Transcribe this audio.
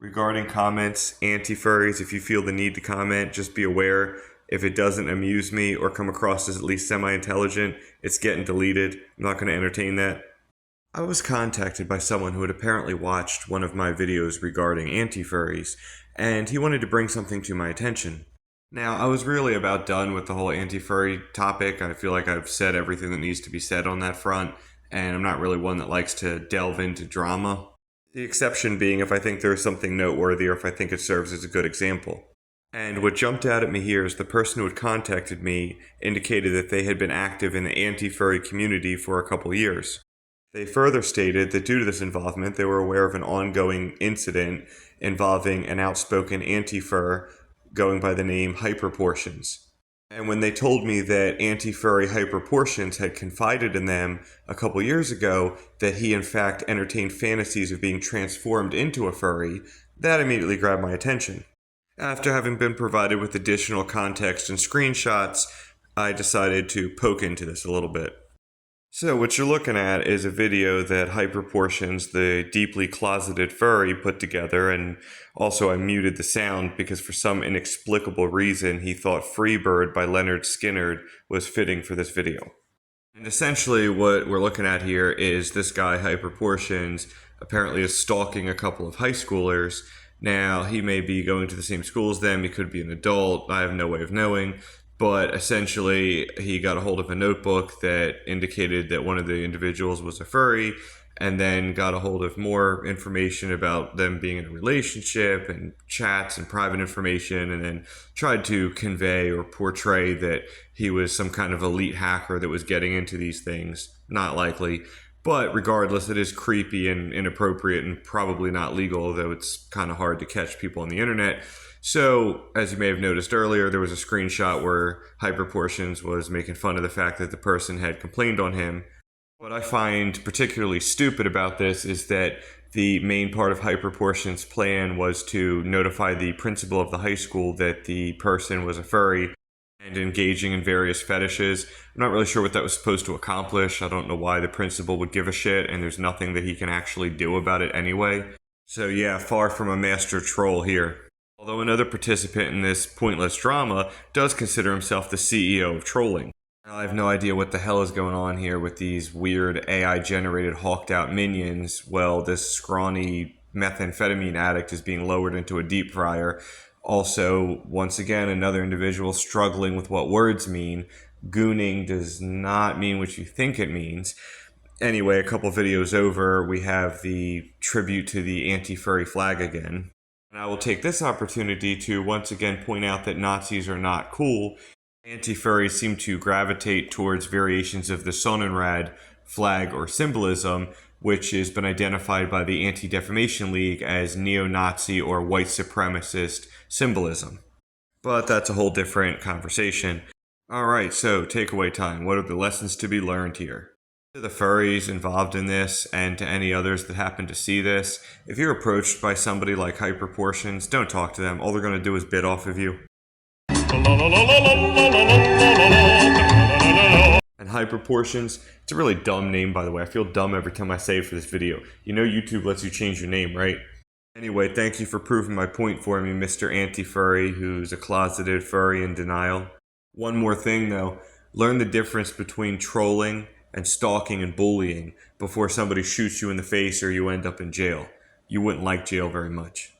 Regarding comments, anti-furries, if you feel the need to comment, just be aware if it doesn't amuse me or come across as at least semi-intelligent, it's getting deleted. I'm not going to entertain that. I was contacted by someone who had apparently watched one of my videos regarding anti-furries, and he wanted to bring something to my attention. Now, I was really about done with the whole anti-furry topic. I feel like I've said everything that needs to be said on that front, and I'm not really one that likes to delve into drama. The exception being if I think there is something noteworthy or if I think it serves as a good example. And what jumped out at me here is the person who had contacted me indicated that they had been active in the anti-furry community for a couple years. They further stated that due to this involvement, they were aware of an ongoing incident involving an outspoken anti-fur going by the name Hyperportions. And when they told me that anti-furry Hyperportions had confided in them a couple years ago that he in fact entertained fantasies of being transformed into a furry, that immediately grabbed my attention. After having been provided with additional context and screenshots, I decided to poke into this a little bit. So what you're looking at is a video that Hyperportions, the deeply closeted furry, put together, and also I muted the sound because for some inexplicable reason he thought Freebird by Leonard Skinner was fitting for this video. And essentially what we're looking at here is this guy Hyperportions apparently is stalking a couple of high schoolers. Now, he may be going to the same school as them, he could be an adult, I have no way of knowing. But essentially, he got a hold of a notebook that indicated that one of the individuals was a furry, and then got a hold of more information about them being in a relationship and chats and private information, and then tried to convey or portray that he was some kind of elite hacker that was getting into these things. Not likely. But regardless, it is creepy and inappropriate and probably not legal, although it's kind of hard to catch people on the internet. So, as you may have noticed earlier, there was a screenshot where Hyperportions was making fun of the fact that the person had complained on him. What I find particularly stupid about this is that the main part of Hyperportions' plan was to notify the principal of the high school that the person was a furry and engaging in various fetishes. I'm not really sure what that was supposed to accomplish. I don't know why the principal would give a shit, and there's nothing that he can actually do about it anyway. So yeah, far from a master troll here. Although another participant in this pointless drama does consider himself the CEO of trolling. I have no idea what the hell is going on here with these weird AI-generated hawked-out minions. Well, this scrawny methamphetamine addict is being lowered into a deep fryer. Also, once again, another individual struggling with what words mean. Gooning does not mean what you think it means. Anyway, a couple videos over, we have the tribute to the anti-furry flag again. And I will take this opportunity to once again point out that Nazis are not cool. Anti-furries seem to gravitate towards variations of the Sonnenrad flag or symbolism, which has been identified by the Anti-Defamation League as neo-Nazi or white supremacist symbolism. But that's a whole different conversation. Alright, so takeaway time. What are the lessons to be learned here? To the furries involved in this, and to any others that happen to see this, if you're approached by somebody like Hyperportions, don't talk to them. All they're going to do is bid off of you. And Hyperportions, it's a really dumb name, by the way. I feel dumb every time I say it for this video. You know YouTube lets you change your name, right? Anyway, thank you for proving my point for me, Mr. Anti-Furry, who's a closeted furry in denial. One more thing, though. Learn the difference between trolling and stalking and bullying before somebody shoots you in the face or you end up in jail. You wouldn't like jail very much.